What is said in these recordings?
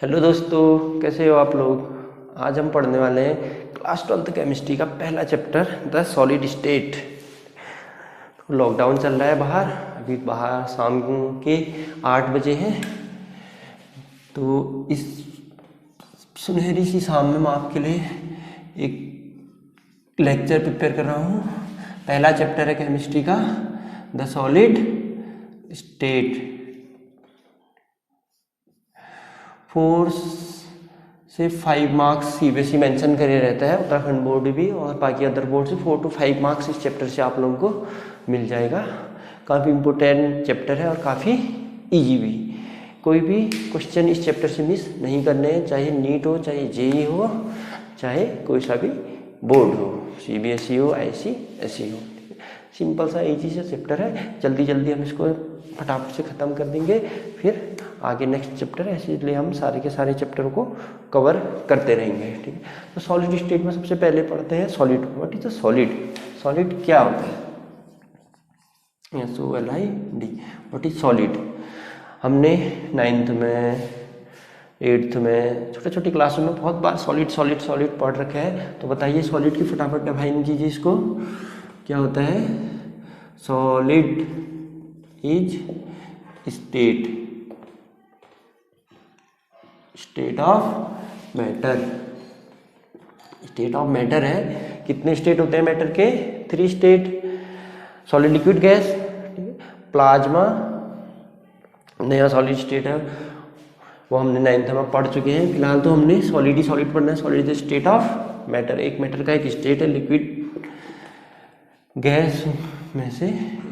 Hello दोस्तों, कैसे हो आप लोग। आज हम पढ़ने वाले हैं क्लास 12th केमिस्ट्री का पहला चैप्टर द सॉलिड स्टेट। तो लॉकडाउन चल रहा है बाहर, अभी बाहर शाम के 8 बजे हैं। तो इस सुनहरी सी शाम में मैं आपके लिए एक लेक्चर प्रिपेयर कर रहा हूँ। पहला चैप्टर है केमिस्ट्री का द सॉलिड स्टेट। 4 से 5 मार्क्स सीबीएसई मेंशन करे रहता है, उत्तराखंड बोर्ड भी, और बाकी अदर बोर्ड से 4 to 5 मार्क्स इस चैप्टर से आप लोगों को मिल जाएगा। काफ़ी इम्पोर्टेंट चैप्टर है और काफ़ी इजी भी। कोई भी क्वेश्चन इस चैप्टर से मिस नहीं करने हैं, चाहे नीट हो, चाहे जेई हो, चाहे कोई सा भी बोर्ड हो, सीबीएसई हो, आईसीएसई हो। सिंपल सा इजी सा चैप्टर है, जल्दी जल्दी हम इसको फटाफट से ख़त्म कर देंगे, फिर आगे नेक्स्ट चैप्टर है, इसलिए हम सारे के सारे चैप्टर को कवर करते रहेंगे। ठीक है, तो सॉलिड स्टेट में सबसे पहले पढ़ते हैं solid. What is a solid? Solid क्या होता है? SOLID। What is solid? हमने 9th में, 8th में, छोटे छोटी क्लासों में बहुत बार सॉलिड सॉलिड सॉलिड पढ़ रखा है। तो बताइए सॉलिड की फटाफट डिफाइन कीजिए इसको। क्या होता है? Solid is state of matter. State of matter है। कितने स्टेट होते हैं मैटर के? 3 state. Solid, liquid, gas, plasma नया सॉलिड स्टेट है, वो हमने 9th में पढ़ चुके हैं। फिलहाल तो हमने सॉलिड ही सॉलिड पढ़ना है। Solid is state of matter. एक मैटर का एक स्टेट है। लिक्विड, गैस में से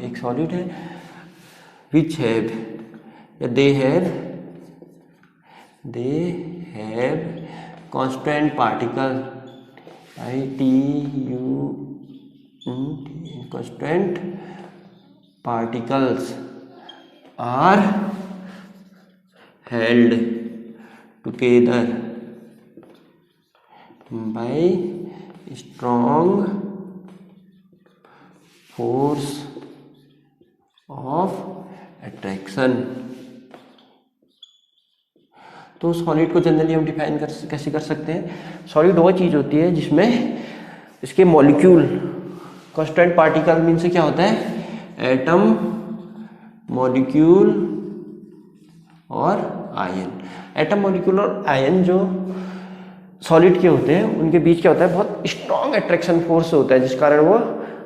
एक सॉलिड है। विच हैव या they have constant particle, constant particles are held together by strong force of attraction. तो सॉलिड को जनरली हम डिफाइन कैसे कर सकते हैं? सॉलिड वो चीज़ होती है जिसमें इसके मॉलिक्यूल, कांस्टेंट पार्टिकल मीन से क्या होता है? एटम, मॉलिक्यूल और आयन। एटम, मॉलिक्यूल और आयन जो सॉलिड के होते हैं उनके बीच क्या होता है? बहुत स्ट्रॉन्ग अट्रैक्शन फोर्स होता है, जिस कारण वो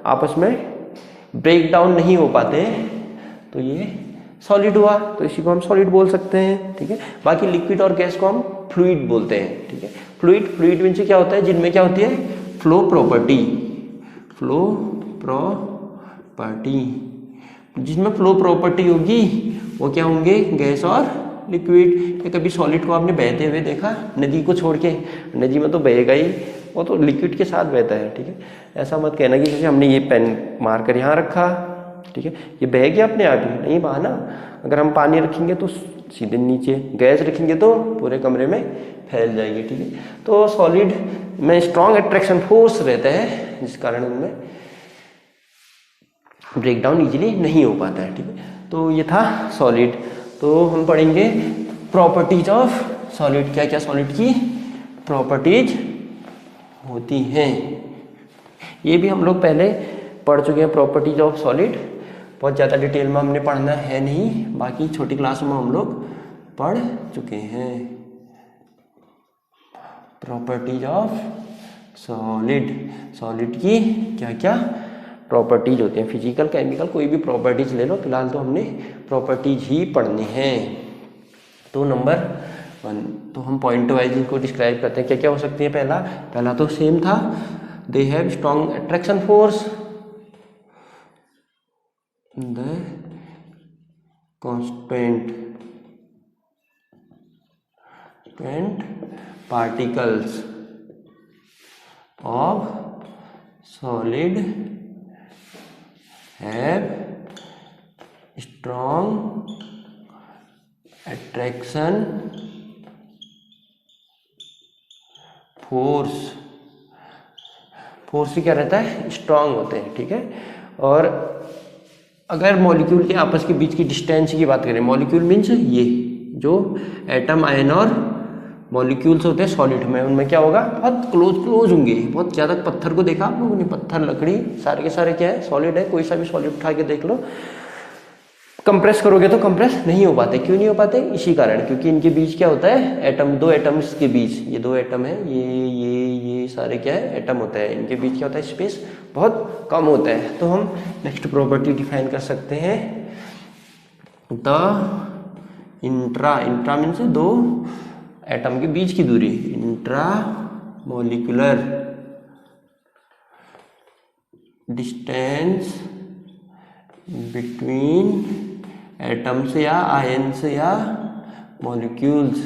आपस में ब्रेक डाउन नहीं हो पाते। तो ये सॉलिड हुआ, तो इसी को हम सॉलिड बोल सकते हैं। ठीक है, बाकी लिक्विड और गैस को हम फ्लूइड बोलते हैं। ठीक है, फ्लूइड मीन से क्या होता है? जिनमें क्या होती है? Flow property. जिसमें फ्लो प्रॉपर्टी होगी वो क्या होंगे? गैस और लिक्विड। या कभी सॉलिड को आपने बहते हुए देखा नदी को छोड़ के? नदी में तो बहेगा ही, वो तो लिक्विड के साथ बहता है। ठीक है, ऐसा मत कहना कि जैसे हमने ये पेन मार कर यहाँ रखा, ठीक है, ये बह गया अपने आप ही, नहीं बहा ना। अगर हम पानी रखेंगे तो सीधे नीचे, गैस रखेंगे तो पूरे कमरे में फैल जाएगी। ठीक है, तो सॉलिड में स्ट्रॉन्ग अट्रैक्शन फोर्स रहता है, जिस कारण उनमें ब्रेकडाउन इजीली नहीं हो पाता है। ठीक है, तो ये था सॉलिड। तो हम पढ़ेंगे प्रॉपर्टीज ऑफ सॉलिड। क्या क्या सॉलिड की प्रॉपर्टीज होती हैं, ये भी हम लोग पहले पढ़ चुके हैं। प्रॉपर्टीज ऑफ सॉलिड बहुत ज़्यादा डिटेल में हमने पढ़ना है नहीं, बाकी छोटी क्लासों में हम लोग पढ़ चुके हैं। Properties of solid. सॉलिड की क्या क्या प्रॉपर्टीज होती हैं? फिजिकल, केमिकल, कोई भी प्रॉपर्टीज ले लो। फिलहाल तो हमने प्रॉपर्टीज ही पढ़नी है। तो नंबर 1, तो हम पॉइंट वाइज इनको डिस्क्राइब करते हैं। क्या क्या हो सकती है? पहला तो सेम था, they have strong attraction force, the constant particles of solid have strong attraction force. Force से क्या रहता है? स्ट्रॉन्ग होते हैं। ठीक है, और अगर मॉलिक्यूल के आपस के बीच की डिस्टेंस की बात करें, मॉलिक्यूल मीन्स ये जो एटम, आयन और मॉलिक्यूल्स होते हैं सॉलिड में, उनमें क्या होगा, बहुत क्लोज होंगे। बहुत ज़्यादा पत्थर को देखा आप लोगों ने, पत्थर लकड़ी सारे के सारे क्या है, सॉलिड है। कोई सा भी सॉलिड उठा के देख लो, कंप्रेस करोगे तो कंप्रेस नहीं हो पाते। क्यों नहीं हो पाते? इसी कारण, क्योंकि इनके बीच क्या होता है, एटम, दो एटम्स के बीच, ये दो एटम है, ये सारे क्या है, एटम होता है। इनके बीच क्या होता है, स्पेस बहुत कम होता है। तो हम नेक्स्ट प्रॉपर्टी डिफाइन कर सकते हैं, द इंट्रा मीन्स दो एटम के बीच की दूरी, intra molecular distance between atoms या आयन्स या मॉलिक्यूल्स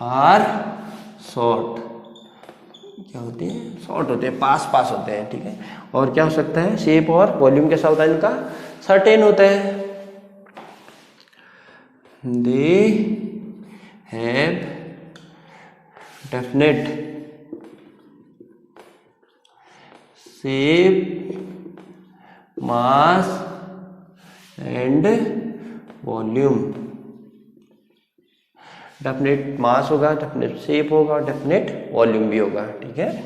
आर शॉर्ट, क्या होते हैं, शॉर्ट होते हैं, पास होते हैं, ठीक है। और क्या हो सकता है, शेप और वॉल्यूम कैसा होता है इनका, सर्टेन होता है। They have definite shape, mass and volume. Definite मास होगा, डेफिनेट शेप होगा, डेफिनेट वॉल्यूम भी होगा, ठीक है।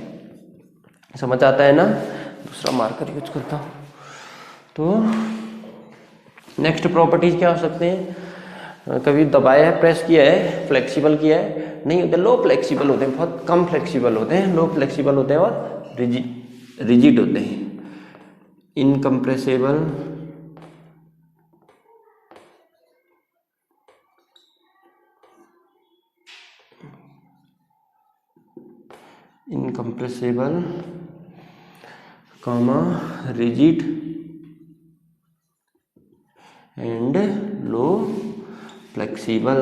समझ आता है ना? दूसरा मार्कर यूज करता हूँ। तो नेक्स्ट प्रॉपर्टीज क्या हो सकते हैं, कभी दबाया है, प्रेस किया है, फ्लेक्सिबल किया है, नहीं होते, लो फ्लेक्सिबल होते हैं, बहुत कम फ्लेक्सिबल होते हैं, लो फ्लेक्सिबल होते हैं, और रिजिड होते हैं। Incompressible, comma rigid and low flexible.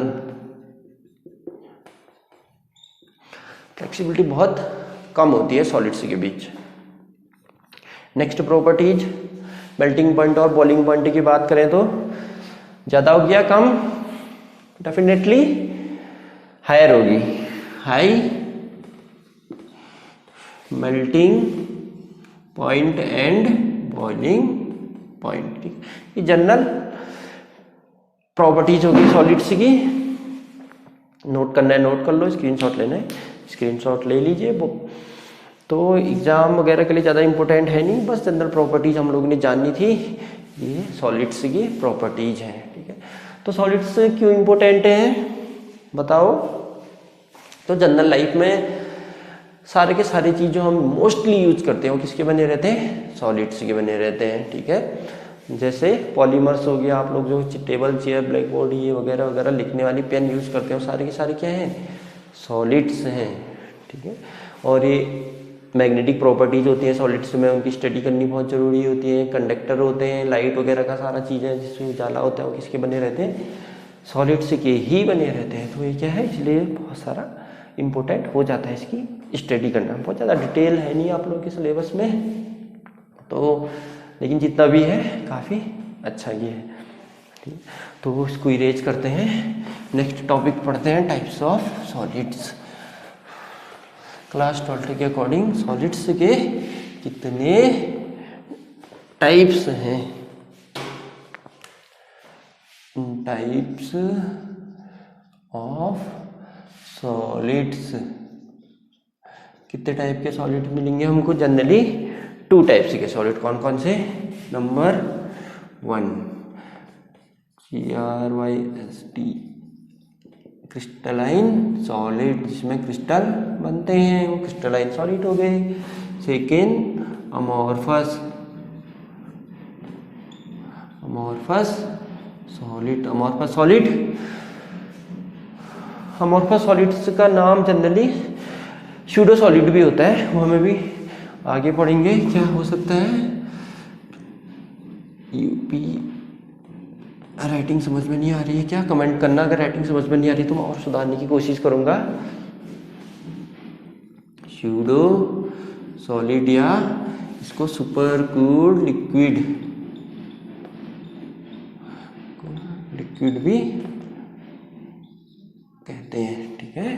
Flexibility बहुत कम होती है सॉलिड्स के बीच। नेक्स्ट प्रॉपर्टीज, मेल्टिंग पॉइंट और बॉइलिंग पॉइंट की बात करें तो ज़्यादा हो गया, कम, डेफिनेटली हायर होगी, high melting point and boiling point. ये जनरल प्रॉपर्टीज होगी सॉलिड्स की। नोट करना है नोट कर लो, स्क्रीनशॉट लेना है स्क्रीनशॉट ले लीजिए। तो एग्जाम वगैरह के लिए ज़्यादा इंपॉर्टेंट है नहीं, बस जनरल प्रॉपर्टीज हम लोगों ने जाननी थी, ये सॉलिड्स की प्रॉपर्टीज हैं, ठीक है। तो सॉलिड्स क्यों इंपॉर्टेंट हैं बताओ? तो जनरल लाइफ में सारे के सारे चीज़ जो हम मोस्टली यूज करते हैं वो किसके बने रहते हैं, सॉलिड्स के बने रहते हैं, ठीक है। जैसे पॉलीमर्स हो गया, आप लोग जो टेबल, चेयर, ब्लैक बोर्ड, ये वगैरह वगैरह लिखने वाली पेन यूज करते हैं, सारे के सारे क्या हैं, सॉलिड्स हैं, ठीक है। और ये मैग्नेटिक प्रॉपर्टीज होती हैं सॉलिड्स में, उनकी स्टडी करनी बहुत ज़रूरी होती है। कंडक्टर होते हैं, लाइट वगैरह का सारा चीज़ें जिसमें उजाला होता है वो किसके बने रहते हैं, सॉलिड्स के ही बने रहते हैं। तो ये क्या है, इसलिए बहुत सारा इम्पोर्टेंट हो जाता है इसकी स्टडी करना। बहुत ज़्यादा डिटेल है नहीं आप लोगों के सिलेबस में, तो लेकिन जितना भी है काफ़ी अच्छा ये है, ठीक। तो इसको इरेज करते हैं, नेक्स्ट टॉपिक पढ़ते हैं, टाइप्स ऑफ सॉलिड्स। क्लास 12 के अकॉर्डिंग सॉलिड्स के कितने टाइप्स हैं, टाइप्स ऑफ सॉलिड्स, कितने टाइप के सॉलिड मिलेंगे हमको? जनरली 2 टाइप्स के सॉलिड। कौन कौन से? नंबर 1 CRYST क्रिस्टलाइन सॉलिड, जिसमें क्रिस्टल बनते हैं, वो क्रिस्टलाइन सॉलिड हो गए। Second amorphous solid, amorphous solids का नाम जनरली स्यूडो सॉलिड भी होता है, वो हमें भी आगे पढ़ेंगे क्या हो सकता है। यूपी राइटिंग समझ में नहीं आ रही है क्या? कमेंट करना अगर राइटिंग समझ में नहीं आ रही तो मैं और सुधारने की कोशिश करूंगा। स्यूडो सॉलिड या इसको सुपर कूल्ड लिक्विड भी कहते हैं, ठीक है।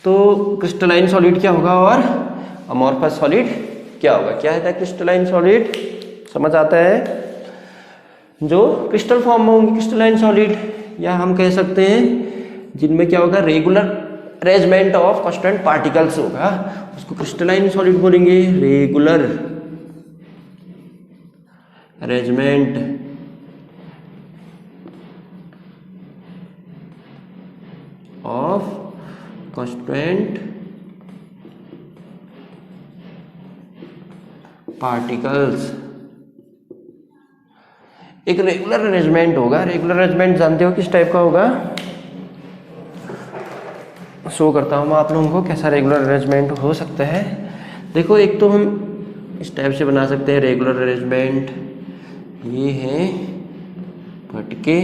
तो क्रिस्टलाइन सॉलिड क्या होगा और अमॉर्फस सॉलिड क्या होगा? क्या है क्रिस्टलाइन सॉलिड? समझ आता है? जो क्रिस्टल फॉर्म में होंगे, क्रिस्टलाइन सॉलिड, या हम कह सकते हैं जिनमें क्या होगा, regular arrangement of constant particles होगा, उसको क्रिस्टलाइन सॉलिड बोलेंगे। Regular arrangement of constant particles. एक रेगुलर अरेंजमेंट होगा। रेगुलर अरेंजमेंट जानते हो किस टाइप का होगा? शो करता हूँ मैं आप लोगों को कैसा रेगुलर अरेंजमेंट हो सकता है। देखो, एक तो हम इस टाइप से बना सकते हैं रेगुलर अरेंजमेंट। ये हैं फटके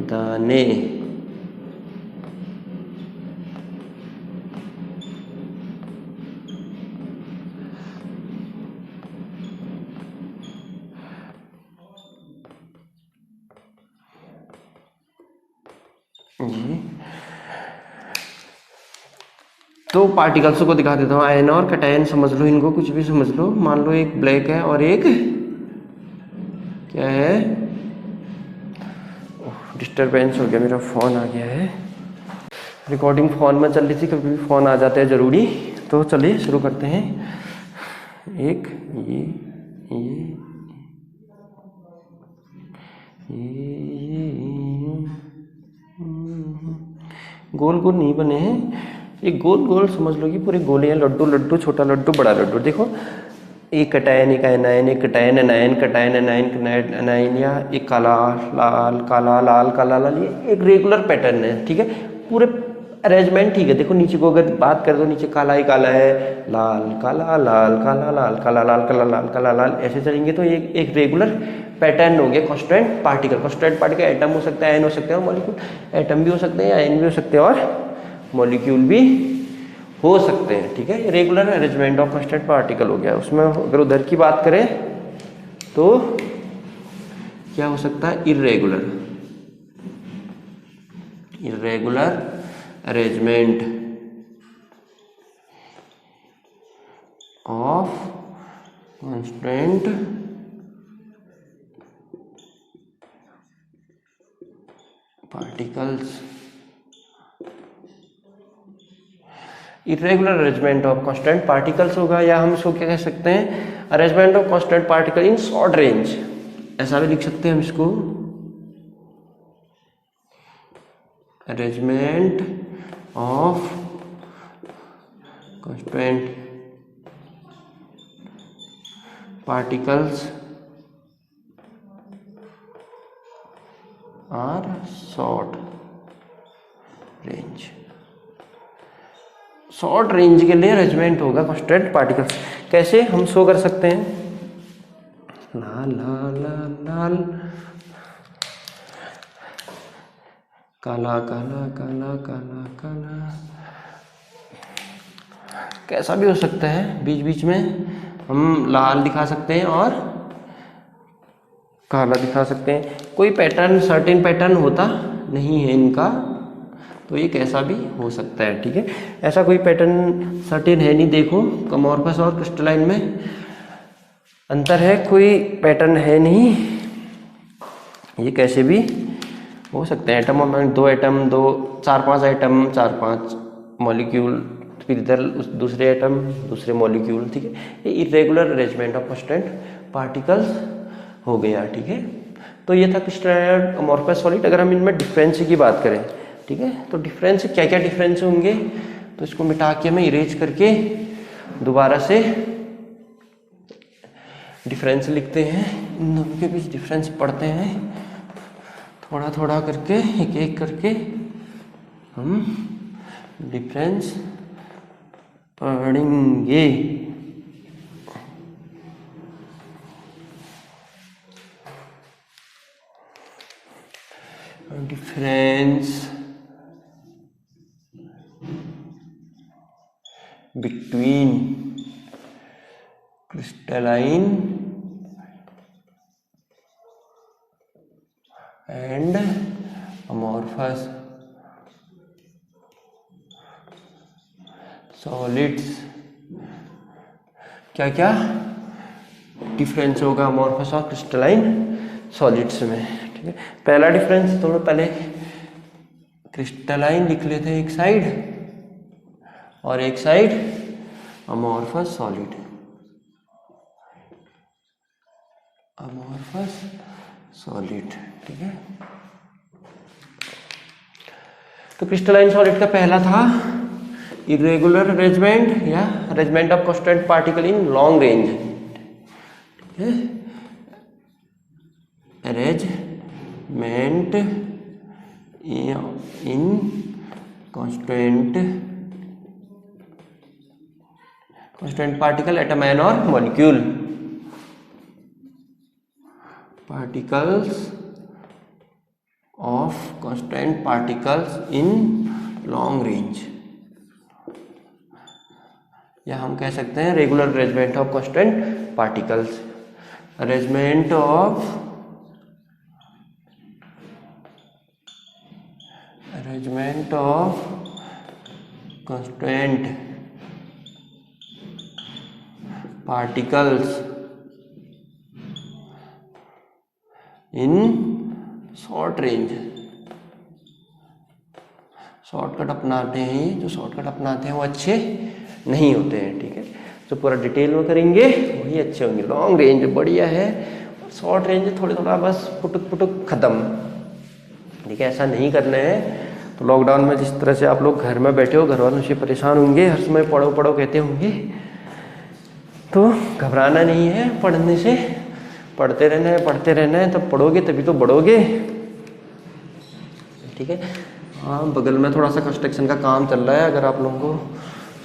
दाने, तो पार्टिकल्स को दिखा देता हूँ। आयन और कैटायन समझ लो, इनको कुछ भी समझ लो। मान लो एक ब्लैक है और एक क्या है, डिस्टरबेंस हो गया, मेरा फ़ोन आ गया है। रिकॉर्डिंग फ़ोन में चल रही थी, कभी भी फ़ोन आ जाते हैं ज़रूरी। तो चलिए शुरू करते हैं। एक ये गोल गोल नहीं बने हैं, ये गोल गोल समझ लो कि पूरे गोले हैं। लड्डू लड्डू, छोटा लड्डू, बड़ा लड्डू। देखो, एक कैटायन, एक आयनायन, एक cation anion, cation anion anion, या एक काला लाल काला लाल काला लाल, ये एक रेगुलर पैटर्न है। ठीक है, पूरे अरेंजमेंट ठीक है। देखो नीचे को अगर बात करें तो नीचे काला ही काला है, लाल काला लाल काला लाल काला लाल काला लाल काला लाल, ऐसे चलेंगे तो ये एक रेगुलर पैटर्न हो गया constant particle. Constant particle atom हो सकता है, आयन हो सकते हैं, और मॉलिक्यूल। एटम भी हो सकते हैं, आयन भी हो सकते हैं, और मॉलिक्यूल भी हो सकते हैं। ठीक है, regular arrangement of constant particle हो गया। उसमें अगर उधर की बात करें तो क्या हो सकता है, irregular arrangement of constant particles. Irregular arrangement of constant particles होगा, या हम इसको क्या कह सकते हैं, arrangement of constant particle in short range, ऐसा भी लिख सकते हैं हम इसको। Arrangement of constant particles are short range. Short range के लिए अरेंजमेंट होगा कांस्टेंट पार्टिकल्स। कैसे हम शो कर सकते हैं? लाल लाल लाल लाल, काला काला काला काला काला, कैसा भी हो सकता है। बीच बीच में हम लाल दिखा सकते हैं और काला दिखा सकते हैं। कोई पैटर्न, सर्टेन पैटर्न होता नहीं है इनका, तो ये कैसा भी हो सकता है। ठीक है, ऐसा कोई पैटर्न सर्टेन है नहीं। देखो, अमोर्फस और क्रिस्टलाइन में अंतर है, कोई पैटर्न है नहीं, ये कैसे भी हो सकते हैं। एटम में दो एटम, दो चार पांच एटम, चार पांच मॉलिक्यूल, फिर इधर दूसरे एटम, दूसरे मॉलिक्यूल। ठीक है, ये irregular arrangement of constant particles हो गया। ठीक है, तो ये था क्रिस्टलाइन, अमोर्फस, सॉलिड। अगर हम इनमें डिफरेंस की बात करें, ठीक है, तो डिफरेंस क्या क्या डिफरेंस होंगे, तो इसको मिटा के मैं इरेज करके दोबारा से डिफरेंस लिखते हैं। इन दोनों के बीच डिफरेंस पढ़ते हैं, थोड़ा थोड़ा करके, एक एक करके हम डिफरेंस पढ़ेंगे। Difference between crystalline and amorphous solids. क्या क्या डिफरेंस होगा अमोर्फस और क्रिस्टलाइन सॉलिड्स में, ठीक है। पहला डिफरेंस थोड़ा पहले क्रिस्टलाइन लिख लेते हैं एक साइड, और एक side amorphous solid, amorphous solid, ठीक है। तो क्रिस्टलाइन सॉलिड का पहला था इरेगुलर अरेंजमेंट या arrangement of constant particle in long range, ठीक है। Arrangement in constant particle atom ion और molecule, particles of constant particles in long range, या हम कह सकते हैं regular arrangement of constant particles, arrangement of constant particles in short range. Shortcut अपनाते हैं, जो शॉर्टकट अपनाते हैं वो अच्छे नहीं होते हैं, ठीक है। जो पूरा डिटेल में करेंगे वही अच्छे होंगे। लॉन्ग रेंज बढ़िया है, शॉर्ट रेंज थोड़ा बस पुटुक पुटुक खत्म, ठीक है। ऐसा नहीं करना है। तो लॉकडाउन में जिस तरह से आप लोग घर में बैठे हो, घर वालों से परेशान होंगे, हर समय पढ़ो पढ़ो कहते होंगे, तो घबराना नहीं है। पढ़ने से पढ़ते रहना है, तब पढ़ोगे तभी तो बढ़ोगे, ठीक है। हाँ, बगल में थोड़ा सा कंस्ट्रक्शन का काम चल रहा है, अगर आप लोगों को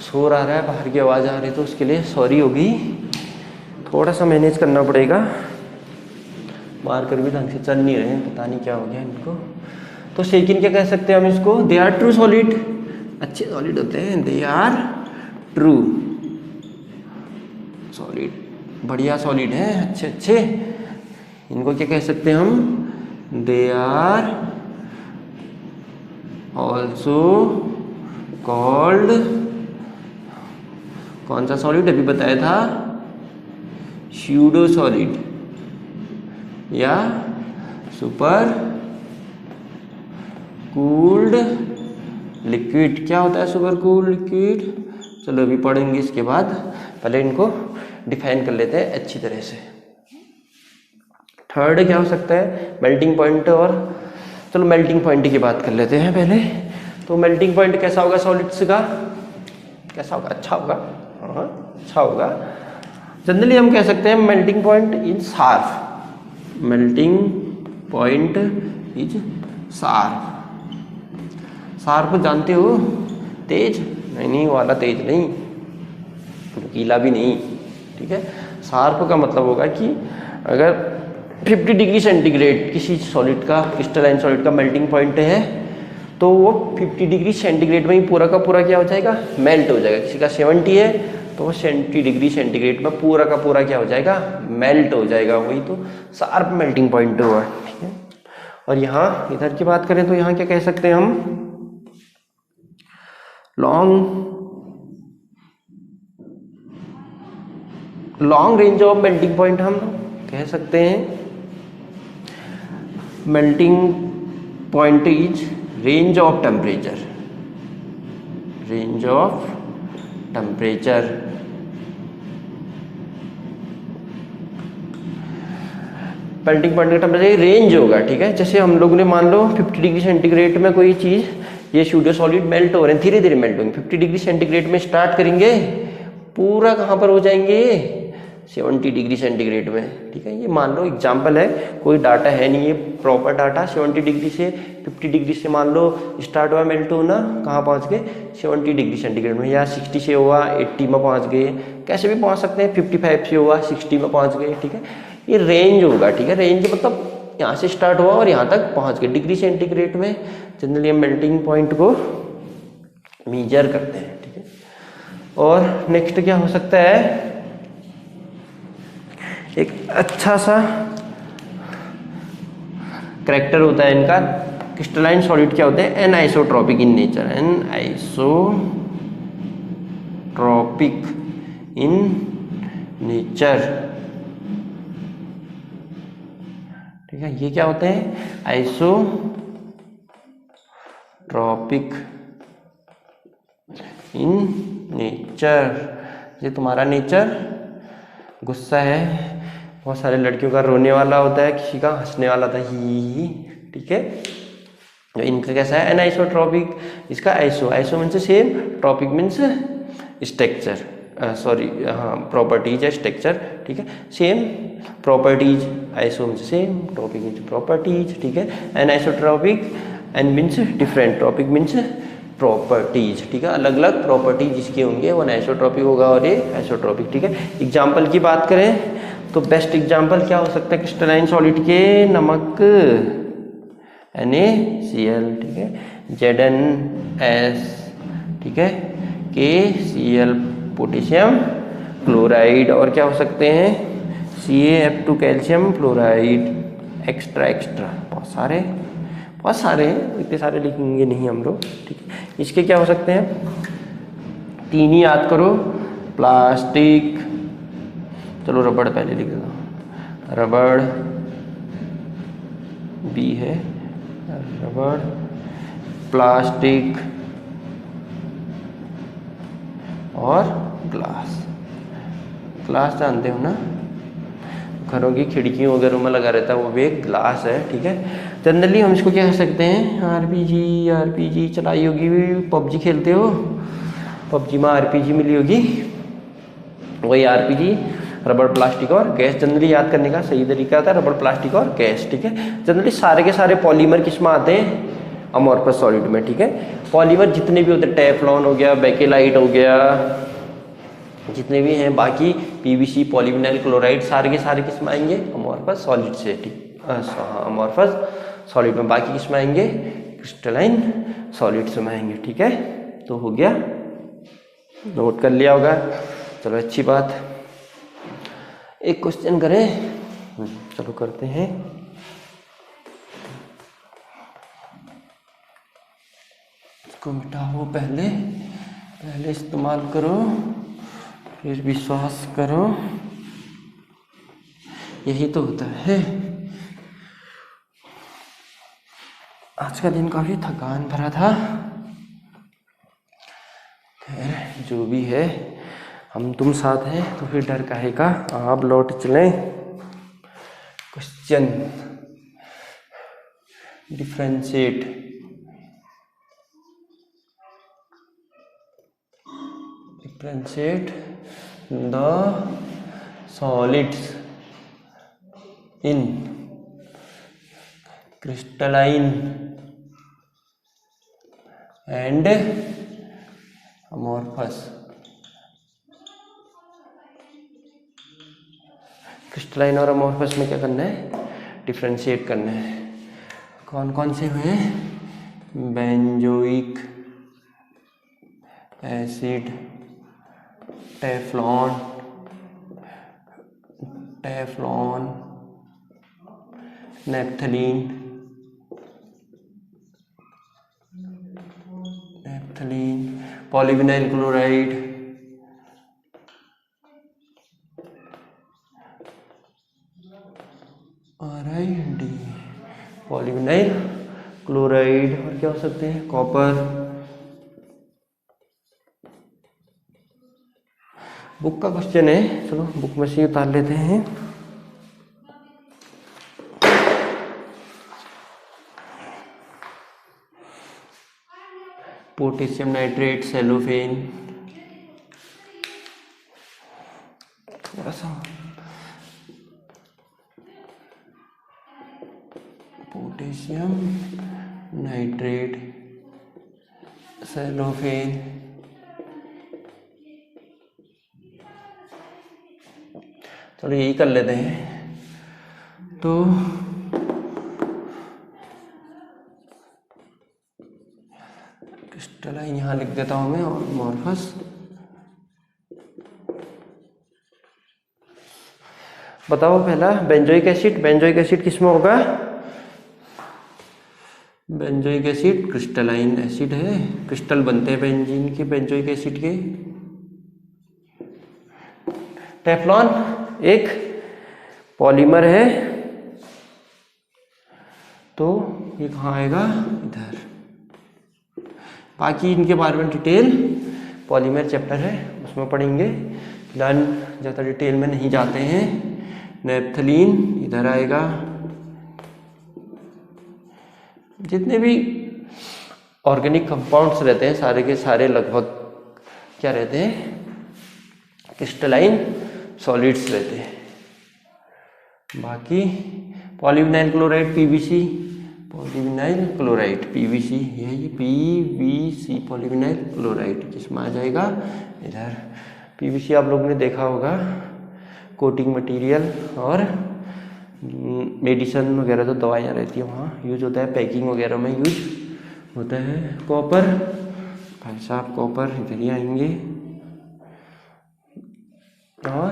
शोर आ रहा है, बाहर की आवाज़ आ रही है, तो उसके लिए सॉरी होगी, थोड़ा सा मैनेज करना पड़ेगा। मार्कर भी ढंग से चल नहीं रहे हैं, पता नहीं क्या हो गया इनको। तो सेकंड क्या कह सकते हैं हम इसको, दे आर ट्रू सॉलिड, अच्छे सॉलिड होते हैं, दे आर ट्रू सॉलिड, बढ़िया सॉलिड है, अच्छे। इनको क्या कह सकते हैं हम, दे आर ऑल्सो कॉल्ड, कौन सा सॉलिड अभी बताया था, स्यूडो सॉलिड या सुपर कूल्ड लिक्विड। क्या होता है सुपर कूल्ड लिक्विड, चलो अभी पढ़ेंगे इसके बाद, पहले इनको डिफाइन कर लेते हैं अच्छी तरह से। थर्ड क्या हो सकता है, मेल्टिंग पॉइंट, और चलो मेल्टिंग पॉइंट की बात कर लेते हैं पहले। तो मेल्टिंग पॉइंट कैसा होगा सॉलिड्स का, कैसा होगा, अच्छा होगा, हाँ अच्छा होगा। जनरली हम कह सकते हैं melting point is sharp, melting point is sharp. Sharp जानते हो, तेज नहीं वाला तेज नहीं, नुकीला भी नहीं, ठीक है। शार्प का मतलब होगा कि अगर 50 डिग्री सेंटीग्रेड किसी सॉलिड का, क्रिस्टलाइन सॉलिड का मेल्टिंग पॉइंट है, तो वो 50 डिग्री सेंटीग्रेड में ही पूरा का पूरा क्या हो जाएगा, मेल्ट हो जाएगा। किसी का 70 है तो वो 70 डिग्री सेंटीग्रेड में पूरा का पूरा क्या हो जाएगा, मेल्ट हो जाएगा। वही तो शार्प मेल्टिंग पॉइंट हुआ, ठीक है। और यहाँ इधर की बात करें तो यहाँ क्या कह सकते हैं हम, long range of melting point हम कह सकते हैं। Melting point is range of temperature, range of temperature. Melting point का टेम्परेचर रेंज होगा, ठीक है। जैसे हम लोग ने मान लो 50 डिग्री सेंटीग्रेड में कोई चीज़, ये स्यूडो सॉलिड मेल्ट हो रहे हैं, धीरे धीरे मेल्ट होंगे। 50 डिग्री सेंटीग्रेड में स्टार्ट करेंगे, पूरा कहाँ पर हो जाएंगे, 70 डिग्री सेंटीग्रेड में, ठीक है। ये मान लो एग्जांपल है, कोई डाटा है नहीं, ये प्रॉपर डाटा। 70 डिग्री से 50 डिग्री से मान लो स्टार्ट हुआ मेल्ट होना, कहाँ पहुँच गए, 70 डिग्री सेंटीग्रेड में, या 60 से हुआ 80 में पहुँच गए, कैसे भी पहुँच सकते हैं। 55 से हुआ 60 में पहुँच गए, ठीक है। ये रेंज होगा, ठीक है। रेंज मतलब यहाँ से स्टार्ट हुआ और यहाँ तक पहुँच गए डिग्री सेंटीग्रेड में। जनरली हम मेल्टिंग पॉइंट को मेजर करते हैं, ठीक है। और नेक्स्ट क्या हो सकता है, एक अच्छा सा करैक्टर होता है इनका। क्रिस्टलाइन सॉलिड क्या होते हैं, एनआइसोट्रॉपिक इन नेचर, एनआइसोट्रॉपिक इन नेचर, ठीक है। ये क्या होते हैं? Isotropic in nature. ये तुम्हारा नेचर गुस्सा है, बहुत सारे लड़कियों का रोने वाला होता है, किसी का हंसने वाला होता है, ही। ठीक है। तो इनका कैसा है? एनाइसोट्रॉपिक। इसका iso means same, tropic means structure, sorry हाँ प्रॉपर्टीज या स्ट्रक्चर। ठीक है। Same properties, iso means same, tropic means properties. ठीक है। Anisotropic, an means different, tropic means properties. ठीक है। अलग अलग प्रॉपर्टीज जिसके होंगे वो एनाइसोट्रॉपिक होगा और ये आइसोट्रॉपिक। ठीक है। एग्जाम्पल की बात करें तो बेस्ट एग्जाम्पल क्या हो सकता है क्रिस्टलाइन सॉलिड के? नमक NaCl। ठीक है। ZnS। ठीक है। KCl potassium chloride. और क्या हो सकते हैं? CaF2 calcium fluoride. एक्स्ट्रा बहुत सारे हैं, इतने सारे लिखेंगे नहीं हम लोग। ठीक है। इसके क्या हो सकते हैं? 3 ही याद करो, प्लास्टिक, चलो रबड़ पहले लिख देता हूँ, रबड़ बी है, रबड़, प्लास्टिक और ग्लास जानते हो ना, घरों की खिड़कियों वगैरह में लगा रहता है, वो भी एक ग्लास है। ठीक है। जनरली हम इसको क्या कर सकते हैं? आरपीजी चलाई होगी, पबजी खेलते हो, पबजी में आरपीजी मिली होगी, वही आरपीजी, रबड़, प्लास्टिक और गैस। जनरली याद करने का सही तरीका था रबड़, प्लास्टिक और गैस। ठीक है। जनरली सारे के सारे पॉलीमर किस में आते हैं? अमोर्फस सॉलिड में। ठीक है। पॉलीमर जितने भी होते हैं, टेफ्लॉन हो गया, बेकेलाइट हो गया, जितने भी हैं बाकी, पीवीसी, पॉलीविनाइल क्लोराइड, सारे के सारे किस में आएंगे? अमोर्फस सॉलिड से। ठीक, हाँ अमोर्फस सॉलिड में। बाकी किस में आएंगे? क्रिस्टलाइन सॉलिड्स में आएंगे। ठीक है। तो हो गया, नोट कर लिया होगा। चलो अच्छी बात। एक क्वेश्चन करें, चलो करते हैं। इसको मिटाओ, पहले इस्तेमाल करो, फिर विश्वास करो, यही तो होता है। आज का दिन काफी थकान भरा था, खैर जो भी है, हम तुम साथ हैं तो फिर डर काहे का। आप लौट चलें। Question, differentiate the solids in crystalline and amorphous. Crystalline और अमोर्फस में क्या करना है? डिफरेंशिएट करना है। कौन कौन से हुए? Benzoic acid, Teflon, naphthalene, polyvinyl chloride, RiD, polyvinyl chloride. और क्या हो सकते हैं? कॉपर। बुक का क्वेश्चन है, चलो बुक में से उतार लेते हैं। पोटेशियम नाइट्रेट, सेलोफेन, थोड़ा सा पोटेशियम नाइट्रेट, सेलोफेन, चलो यही कर लेते हैं। तो क्रिस्टलाइन यहाँ लिख देता हूँ मैं, और अमोर्फस। बताओ पहला, बेंजोइक एसिड किसमें होगा? बेंजोइक एसिड क्रिस्टलाइन एसिड है, क्रिस्टल बनते हैं बेंजीन के, बेंजोइक एसिड के। टेफ्लॉन एक पॉलीमर है, तो ये कहाँ आएगा, इधर। बाकी इनके बारे में डिटेल पॉलीमर चैप्टर है, उसमें पढ़ेंगे। फिलहाल ज़्यादा डिटेल में नहीं जाते हैं। नेप्थलीन इधर आएगा। जितने भी ऑर्गेनिक कंपाउंड्स रहते हैं सारे के सारे लगभग क्या रहते हैं, क्रिस्टलाइन सॉलिड्स रहते हैं। बाकी polyvinyl chloride PVC, polyvinyl chloride PVC, ये पीवीसी पॉलीविनाइल क्लोराइड किसमें आ जाएगा, इधर। पीवीसी आप लोगों ने देखा होगा कोटिंग मटेरियल और मेडिसन वगैरह जो दवाइयाँ रहती हैं वहाँ यूज होता है, पैकिंग वगैरह में यूज होता है। कॉपर, भाई साहब कॉपर इधर ही आएंगे, और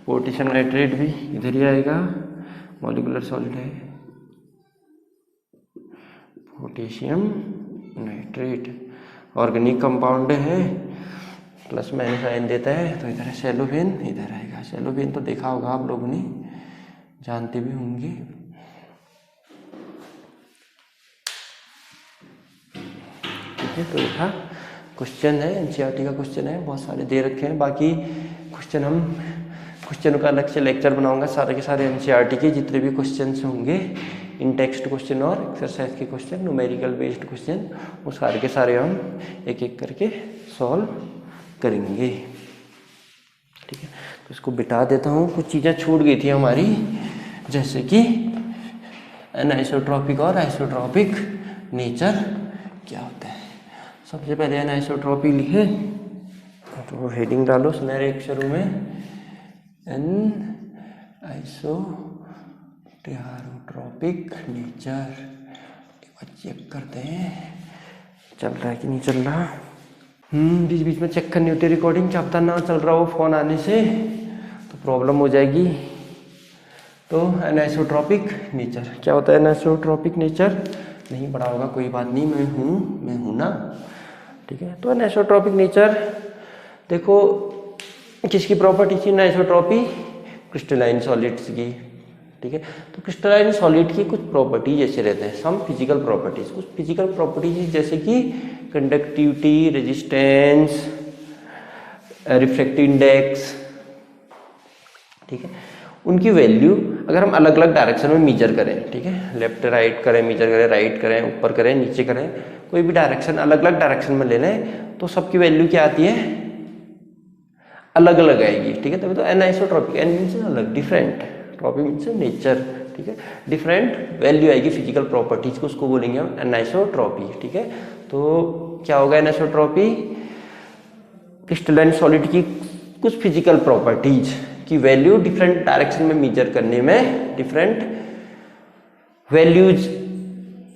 पोटेशियम नाइट्रेट भी इधर ही आएगा, मॉलिक्यूलर सॉलिड है पोटेशियम नाइट्रेट, ऑर्गेनिक कंपाउंड है, प्लस माइनस आयन देता है, तो इधर सेलोफेन इधर आएगा। सेलोफेन तो देखा होगा आप लोगों ने, जानते भी होंगे। ठीक है, तो देखा क्वेश्चन है, एनसीईआरटी का क्वेश्चन है, बहुत सारे दे रखे हैं। बाकी क्वेश्चनों का अलग से लेक्चर बनाऊंगा, सारे के सारे एनसीईआरटी के जितने भी क्वेश्चन होंगे, इन टेक्स्ट क्वेश्चन और एक्सरसाइज के क्वेश्चन, न्यूमेरिकल बेस्ड क्वेश्चन, वो सारे के सारे हम एक एक करके सॉल्व करेंगे। ठीक है, तो इसको बिठा देता हूँ। कुछ चीज़ें छूट गई थी हमारी, जैसे कि एनाइसोट्रॉपिक और आइसोट्रॉपिक नेचर क्या होता है। सबसे पहले एनाइसोट्रॉपी लिखे, तो हेडिंग डालो सुनहरे अक्षरों में, एन आइसोट्रॉपिक नेचर। चेक करते हैं चल रहा है कि नहीं चल रहा। बीच बीच में चेक करनी होती है रिकॉर्डिंग, क्या पता ना चल रहा हो फ़ोन आने से तो प्रॉब्लम हो जाएगी। तो एनाइसोट्रॉपिक नेचर क्या होता है, एनाइसोट्रॉपिक नेचर नहीं पढ़ा होगा, कोई बात नहीं, मैं हूँ ना। ठीक है, तो एनाइसोट्रॉपिक नेचर देखो किसकी प्रॉपर्टी थी, एनाइसोट्रॉपी क्रिस्टलाइन सॉलिड्स की। ठीक है, तो क्रिस्टलाइन सॉलिड की कुछ प्रॉपर्टीज जैसे रहते हैं, सम फिजिकल प्रॉपर्टीज, कुछ फिजिकल प्रॉपर्टीज जैसे कि कंडक्टिविटी, रेजिस्टेंस, रिफ्रैक्टिव इंडेक्स। ठीक है, उनकी वैल्यू अगर हम अलग अलग डायरेक्शन में मेजर करें, ठीक है, लेफ्ट राइट करें, मेजर करें, राइट करें, ऊपर करें, नीचे करें, कोई भी डायरेक्शन अलग अलग डायरेक्शन में ले लें, तो सबकी वैल्यू क्या आती है, अलग अलग आएगी। ठीक है, तभी तो एनाइसोट्रॉपिक, एन मीन्स अलग, डिफरेंट, ट्रॉपी मीन्स नेचर। ठीक है, डिफरेंट वैल्यू आएगी फिजिकल प्रॉपर्टीज को, उसको बोलेंगे हम एनाइसोट्रॉपी। ठीक है, तो क्या होगा एनाइसोट्रॉपी, क्रिस्टलाइन सॉलिड की कुछ फिजिकल प्रॉपर्टीज की वैल्यू डिफरेंट डायरेक्शन में मेजर करने में डिफरेंट वैल्यूज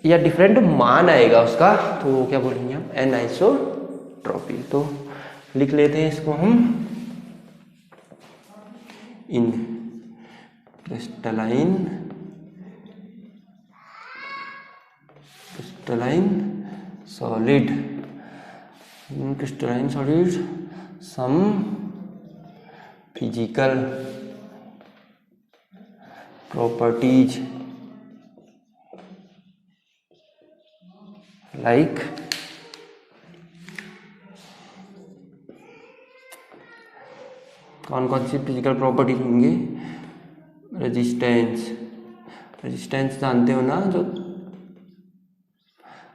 या डिफरेंट मान आएगा उसका, तो क्या बोलेंगे हम, एनाइसोट्रॉपी। तो लिख लेते हैं इसको हम, in crystalline solid, crystalline solid some physical properties like कौन कौन सी फिजिकल प्रॉपर्टीज होंगे, रेजिस्टेंस, रेजिस्टेंस जानते हो ना, जो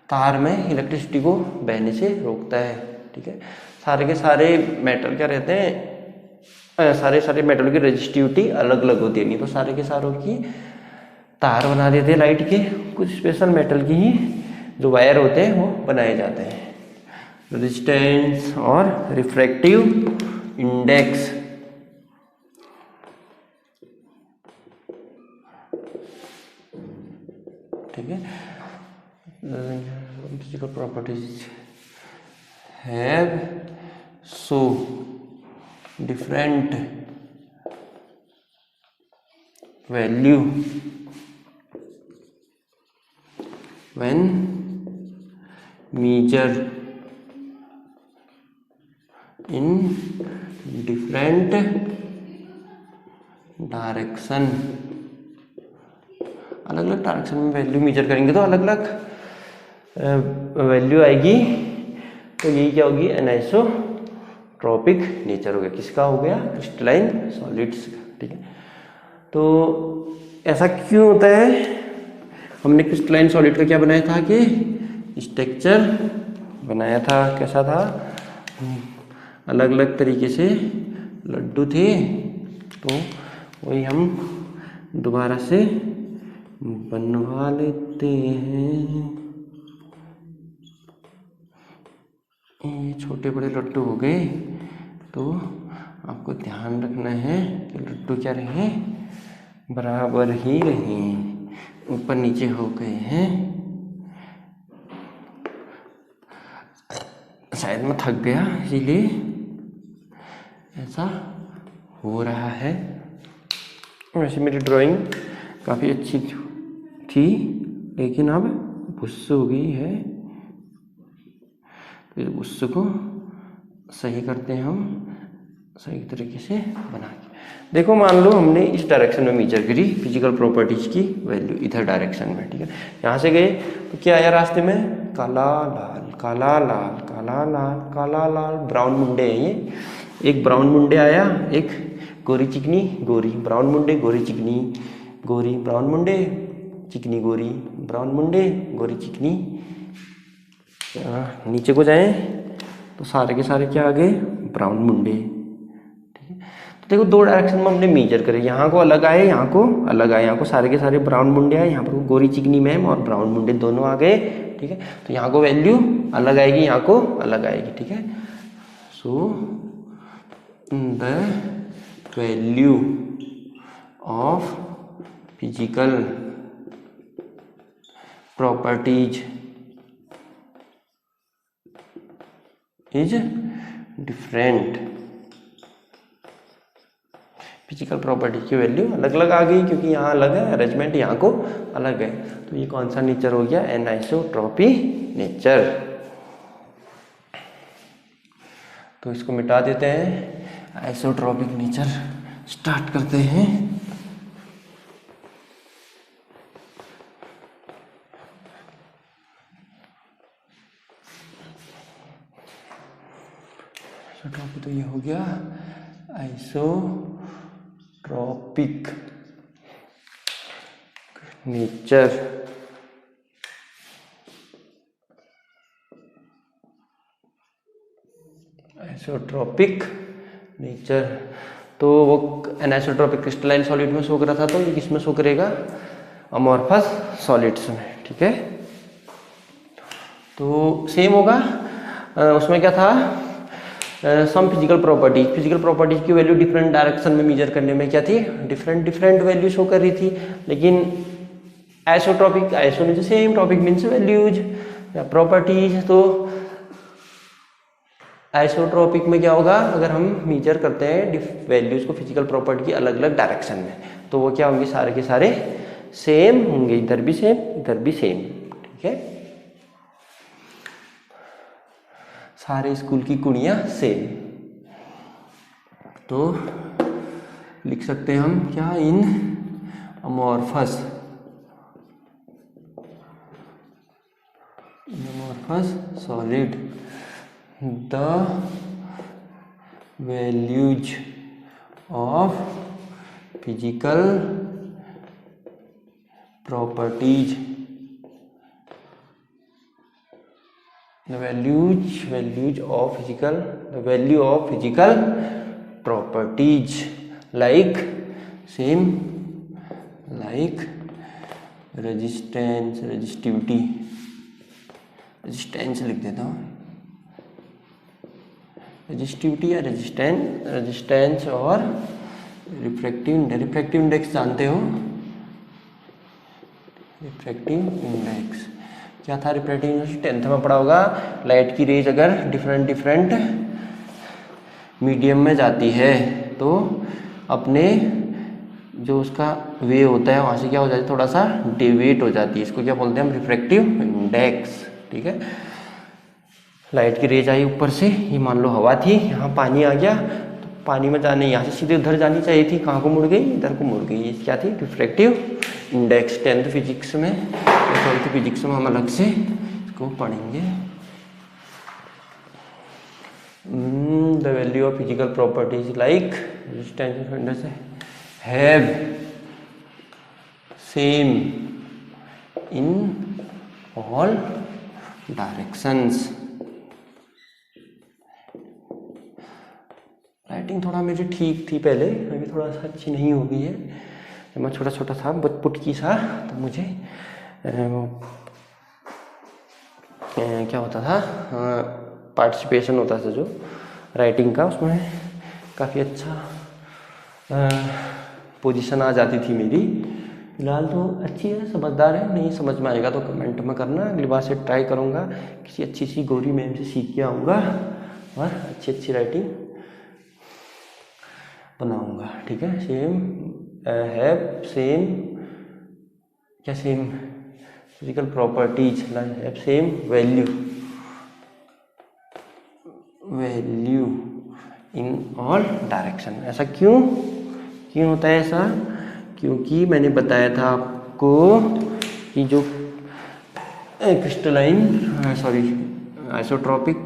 तार में इलेक्ट्रिसिटी को बहने से रोकता है। ठीक है, सारे के सारे मेटल क्या रहते हैं, सारे मेटल की रेजिस्टिविटी अलग अलग होती है, नहीं तो सारे के सारों की तार बना देते हैं लाइट के, कुछ स्पेशल मेटल की ही जो वायर होते हैं वो बनाए जाते हैं। रेजिस्टेंस और रिफ्रैक्टिव इंडेक्स, ठीक है, physical properties have so different value when measured in different direction, अलग अलग डायरेक्शन में वैल्यू मेजर करेंगे तो अलग अलग वैल्यू आएगी। तो ये क्या होगी, एनाइसोट्रॉपिक नेचर हो गया। किसका हो गया, क्रिस्टलाइन सॉलिड्स का। ठीक है, तो ऐसा क्यों होता है, हमने क्रिस्टलाइन सॉलिड का क्या बनाया था कि स्ट्रक्चर बनाया था। कैसा था, अलग अलग तरीके से लड्डू थे, तो वही हम दोबारा से बनवा लेते हैं। ये छोटे बड़े लड्डू हो गए, तो आपको ध्यान रखना है कि लड्डू क्या रहे, बराबर ही रहे, ऊपर नीचे हो गए हैं। शायद मैं थक गया इसीलिए ऐसा हो रहा है। वैसे मेरी ड्राइंग काफ़ी अच्छी थी, लेकिन अब गुस्सा हो गई है। तो इस गुस्से को सही करते हैं हम सही तरीके से बना के। देखो मान लो हमने इस डायरेक्शन में मेजर करी फिजिकल प्रॉपर्टीज की वैल्यू, इधर डायरेक्शन में। ठीक है, यहाँ से गए तो क्या आया रास्ते में, काला लाल काला लाल काला लाल काला लाल, ब्राउन मुंडे हैं ये। एक ब्राउन मुंडे आया, एक गोरी चिकनी गोरी, ब्राउन मुंडे गोरी चिकनी गोरी, ब्राउन मुंडे चिकनी गोरी, ब्राउन मुंडे गोरी चिकनी। नीचे को जाएं तो सारे के सारे क्या आ गए, ब्राउन मुंडे। ठीक है, तो देखो दो डायरेक्शन में हमने मेजर करे, यहाँ को अलग आए, यहाँ को अलग आए, यहाँ को सारे के सारे ब्राउन मुंडे आए, यहाँ पर गोरी चिकनी मैम और ब्राउन मुंडे दोनों आ गए। ठीक है, तो यहाँ को वैल्यू अलग आएगी, यहाँ को अलग आएगी। ठीक है, so the value of physical properties is different. Physical property की वैल्यू अलग अलग आ गई, क्योंकि यहाँ अलग है अरेंजमेंट, यहाँ को अलग है। तो ये कौन सा नेचर हो गया, एनाइसोट्रॉपी नेचर। तो इसको मिटा देते हैं, आइसोट्रॉपिक नेचर स्टार्ट करते हैं। आइसोट्रॉपिक तो ये हो गया आइसोट्रॉपिक नेचर। आइसोट्रॉपिक नेचर तो वो एनाइसोट्रॉपिक क्रिस्टलाइन सॉलिड में शो कर रहा था, तो ये किस में शो करेगा, अमॉर्फस सॉलिड्स में। ठीक है, तो सेम होगा। उसमें क्या था, सम फिजिकल प्रॉपर्टीज की वैल्यू डिफरेंट डायरेक्शन में मेजर करने में क्या थी, डिफरेंट वैल्यू शो कर रही थी। लेकिन isotropic, iso means same, topic means values या प्रॉपर्टीज। तो आइसोट्रॉपिक में क्या होगा, अगर हम मेजर करते हैं वैल्यूज को फिजिकल प्रॉपर्टी की अलग अलग डायरेक्शन में, तो वो क्या होंगे, सारे के सारे सेम होंगे, इधर भी सेम इधर भी सेम। ठीक है, सारे स्कूल की कुड़ियाँ सेम। तो लिख सकते हैं हम क्या, in amorphous solid the values of physical properties, the values of physical, the value of physical properties like same, like resistance, resistivity, resistance लिख देता हूँ, resistivity या रेजिस्टेंस और रिफ्रैक्टिव इंडेक्स जानते हो, रिफ्रैक्टिव इंडेक्स क्या था, रिफ्रैक्टिव इंडेक्स 10th में पढ़ा होगा। लाइट की रेज अगर डिफरेंट मीडियम में जाती है तो अपने जो उसका वे होता है वहाँ से क्या हो जाती है, थोड़ा सा डेविएट हो जाती है, इसको क्या बोलते हैं हम, रिफ्रैक्टिव इंडेक्स। ठीक है, लाइट की रेज आई ऊपर से, ये मान लो हवा थी, यहाँ पानी आ गया, तो पानी में जाने यहाँ से सीधे उधर जानी चाहिए थी, कहाँ को मुड़ गई, इधर को मुड़ गई, ये क्या थी, रिफ्रैक्टिव इंडेक्स 10th फिजिक्स में, 12th फिजिक्स में हम अलग से इसको पढ़ेंगे। The value of physical properties like resistance have same in all directions. Writing थोड़ा मेरी ठीक थी पहले, अभी थोड़ा सा अच्छी नहीं हो गई है। जब मैं छोटा छोटा था पुटकी सा, तो मुझे क्या होता था, पार्टिसिपेशन होता था जो राइटिंग का, उसमें काफ़ी अच्छा पोजीशन आ जाती थी मेरी। फिलहाल तो अच्छी है, समझदार है। नहीं समझ में आएगा तो कमेंट में करना, अगली बार से ट्राई करूँगा, किसी अच्छी सी गौरी मैम से सीख के आऊँगा और अच्छी अच्छी राइटिंग बनाऊँगा। ठीक है, सेम हैव सेम, क्या same physical properties have same value in all direction. ऐसा क्यों होता है ऐसा? क्योंकि मैंने बताया था आपको कि जो क्रिस्टलाइन आइसोट्रॉपिक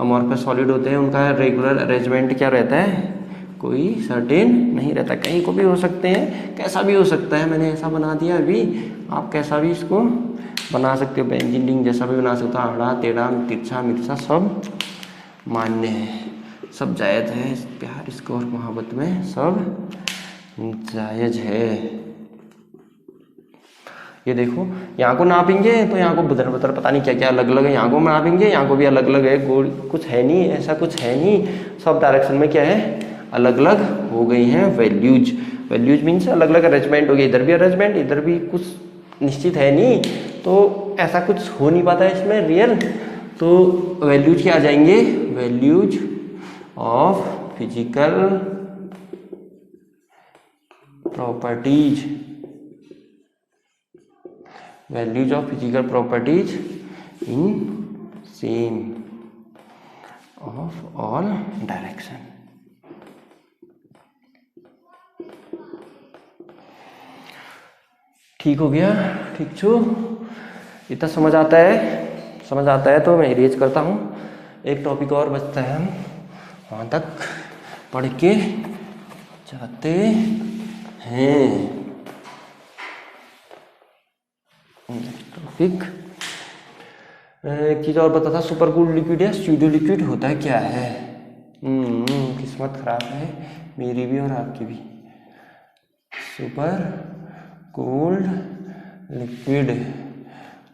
अमॉर्फस सॉलिड होते हैं, उनका रेगुलर अरेंजमेंट क्या रहता है, कोई सर्टेन नहीं रहता, कहीं को भी हो सकते हैं, कैसा भी हो सकता है। मैंने ऐसा बना दिया, अभी आप कैसा भी इसको बना सकते हो, बेंजीन रिंग जैसा भी बना सकते हो, आड़ा टेढ़ा तिरछा मिर्चा सब मान्य है, सब जायज़ है। प्यार इसको और मोहब्बत में सब जायज़ है। ये देखो, यहाँ को नापेंगे तो यहाँ को बदर बदर पता नहीं क्या क्या अलग अलग है, यहाँ को नापेंगे यहाँ को भी अलग अलग है, गोल कुछ है नहीं, ऐसा कुछ है नहीं, सब डायरेक्शन में क्या है, अलग अलग हो गई हैं वैल्यूज मीन्स अलग अलग अरेंजमेंट हो गई, इधर भी अरेंजमेंट, इधर भी कुछ निश्चित है नहीं, तो ऐसा कुछ हो नहीं पाता है इसमें रियल। तो वैल्यूज क्या आ जाएंगे, values of physical properties, values of physical properties in same of all direction. ठीक हो गया, ठीक छू, इतना समझ आता है तो मैं इरेज करता हूँ। एक टॉपिक और बचता है, हम वहाँ तक पढ़ के जाते हैं। टॉपिक एक चीज़ और बता था, सुपर कूल्ड लिक्विड या स्यूडो लिक्विड होता है क्या है? किस्मत खराब है मेरी भी और आपकी भी। सुपर कूल्ड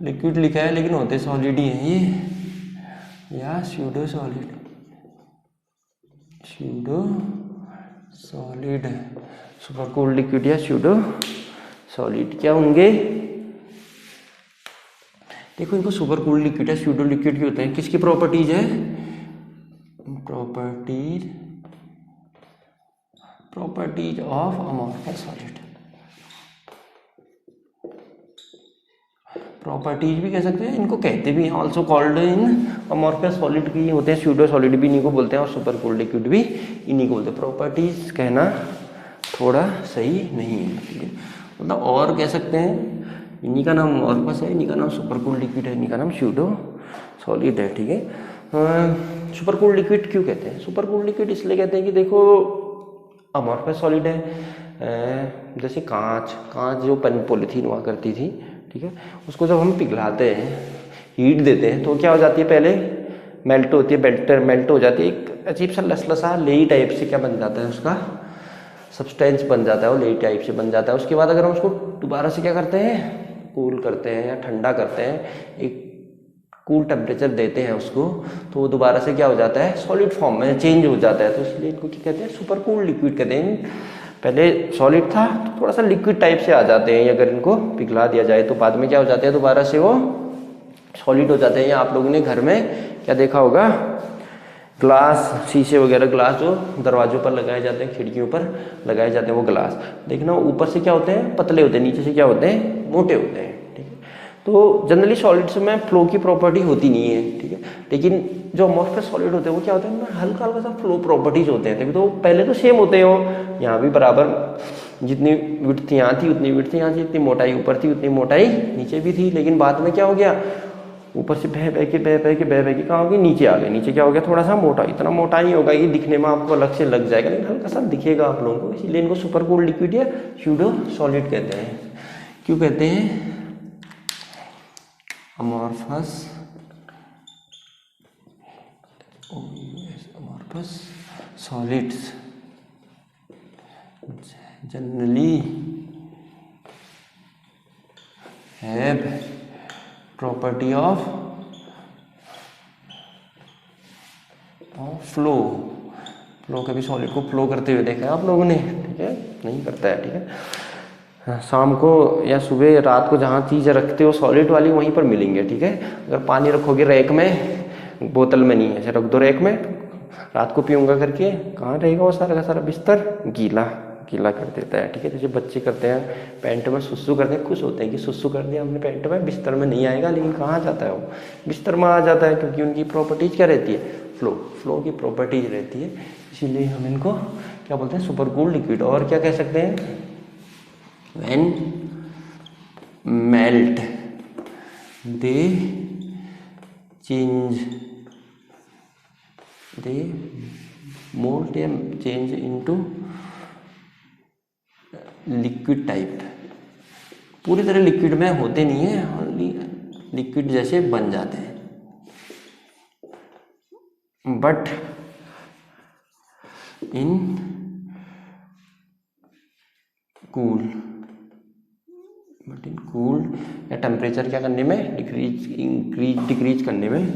लिक्विड लिखा है लेकिन होते सॉलिड ही है ये, या pseudo solid super cooled liquid या स्यूडो सॉलिड क्या होंगे? देखो, इनको सुपर कूल्ड लिक्विड या स्यूडो लिक्विड भी होते हैं। किसकी प्रॉपर्टीज है? Properties of amorphous solid. Properties भी कह सकते हैं, इनको कहते भी हैं, also called in amorphous solid भी होते हैं, स्यूडो सॉलिड भी इन्हीं को बोलते हैं और सुपर कूल्ड लिक्विड भी इन्हीं को बोलते हैं। प्रॉपर्टीज कहना थोड़ा सही नहीं है, ठीक है, मतलब और कह सकते हैं, इन्हीं का नाम अमॉर्फस है, इन्हीं का नाम सुपर कूल्ड लिक्विड है, इन्हीं का नाम स्यूडो सॉलिड है। ठीक है, सुपर कूल्ड लिक्विड क्यों कहते हैं? सुपर कूल्ड लिक्विड इसलिए कहते हैं कि देखो, अमॉर्फस सॉलिड है, जैसे कांच जो पॉलीथीन हुआ करती थी, ठीक है, उसको जब हम पिघलाते हैं, हीट देते हैं, तो क्या हो जाती है, पहले मेल्ट होती है, मेल्ट हो जाती है, एक अजीब सा लसलसा लेई टाइप से क्या बन जाता है, उसका सब्सटेंस बन जाता है, वो लेई टाइप से बन जाता है। उसके बाद अगर हम उसको दोबारा से क्या करते हैं, कूल करते हैं या ठंडा करते हैं, एक कूल टेम्परेचर देते हैं उसको, तो वो दोबारा से क्या हो जाता है, सॉलिड फॉर्म में चेंज हो जाता है। तो इसलिए इनको क्या कहते हैं, सुपर कूल्ड लिक्विड कहते हैं। पहले सॉलिड था तो थोड़ा सा लिक्विड टाइप से आ जाते हैं, अगर इनको पिघला दिया जाए तो बाद में क्या हो जाते हैं, दोबारा से वो सॉलिड हो जाते हैं। या आप लोगों ने घर में क्या देखा होगा, ग्लास, शीशे वगैरह ग्लास जो दरवाजों पर लगाए जाते हैं, खिड़कियों पर लगाए जाते हैं, वो ग्लास देखना ऊपर से क्या होते हैं, पतले होते हैं, नीचे से क्या होते हैं, मोटे होते हैं। ठीक है, तो जनरली सॉलिड्स में फ्लो की प्रॉपर्टी होती नहीं है, ठीक है, लेकिन जो अमॉर्फस सॉलिड होते हैं वो क्या होते हैं, उनमें हल्का हल्का सा फ्लो प्रॉपर्टीज होते हैं। तो पहले तो सेम होते हो, यहाँ भी बराबर जितनी विड्थ यहाँ थी उतनी विड्थ यहाँ थी, जितनी मोटाई ऊपर थी उतनी मोटाई नीचे भी थी। लेकिन बाद में क्या हो गया, ऊपर से बह बह के कहाँ हो गई, नीचे आ गई। नीचे क्या हो गया, थोड़ा सा मोटा, इतना मोटा नहीं होगा कि दिखने में आपको अलग से लग जाएगा, लेकिन हल्का सा दिखेगा आप लोगों को। इसीलिए इनको सुपर कूल्ड लिक्विड या स्यूडो सॉलिड कहते हैं। क्यों कहते हैं, amorphous solids generally have property of flow. Flow कभी सॉलिड को फ्लो करते हुए देखा है आप लोगों ने, ठीक है, नहीं करता है, ठीक है। शाम को या सुबह रात को जहाँ चीज़ रखते हो सॉलिड वाली वहीं पर मिलेंगे, ठीक है। अगर पानी रखोगे रैक में, बोतल में नहीं, ऐसे रख दो रैक में, रात को पीऊँगा करके कहाँ रहेगा वो सारा का सारा बिस्तर गीला गीला कर देता है, ठीक है। जैसे बच्चे करते हैं पैंट में सुसु करते हैं, खुश होते हैं कि सुसु कर दिया हमने पैंट में, बिस्तर में नहीं आएगा, लेकिन कहाँ जाता है वो, बिस्तर में आ जाता है, क्योंकि उनकी प्रॉपर्टीज क्या रहती है, फ्लो की प्रॉपर्टीज रहती है। इसीलिए हम इनको क्या बोलते हैं, सुपर कूल्ड लिक्विड। और क्या कह सकते हैं, व्हेन मेल्ट दे मोल्ट या चेंज इनटू लिक्विड टाइप। पूरी तरह लिक्विड में होते नहीं है, ओनली लिक्विड जैसे बन जाते हैं। बट इन कूल या टेम्परेचर क्या करने में, डिक्रीज करने में,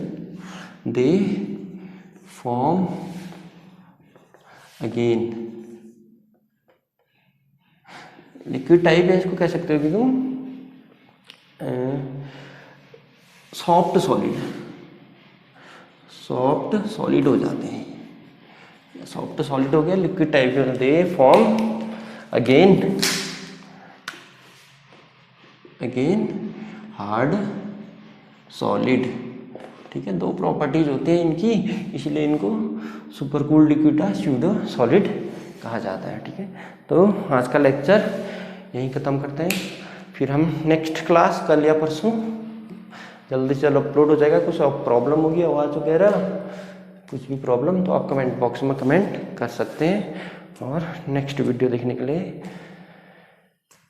they form again liquid type है, इसको कह सकते हो कि तुम सॉफ्ट सॉलिड हो जाते हैं। सॉफ्ट सॉलिड हो गया, लिक्विड टाइप के they form again hard solid, ठीक है। दो प्रॉपर्टीज होते हैं इनकी, इसलिए इनको सुपर कूल्ड लिक्विड या स्यूडो सॉलिड कहा जाता है, ठीक है। तो आज का लेक्चर यहीं ख़त्म करते हैं, फिर हम नेक्स्ट क्लास कल या परसों जल्दी से अपलोड हो जाएगा। कुछ प्रॉब्लम होगी आवाज़ वगैरह, कुछ भी प्रॉब्लम तो आप कमेंट बॉक्स में कमेंट कर सकते हैं। और नेक्स्ट वीडियो देखने के लिए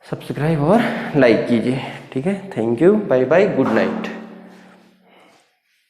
सब्सक्राइब और लाइक कीजिए, ठीक है। Thank you, bye bye, good night.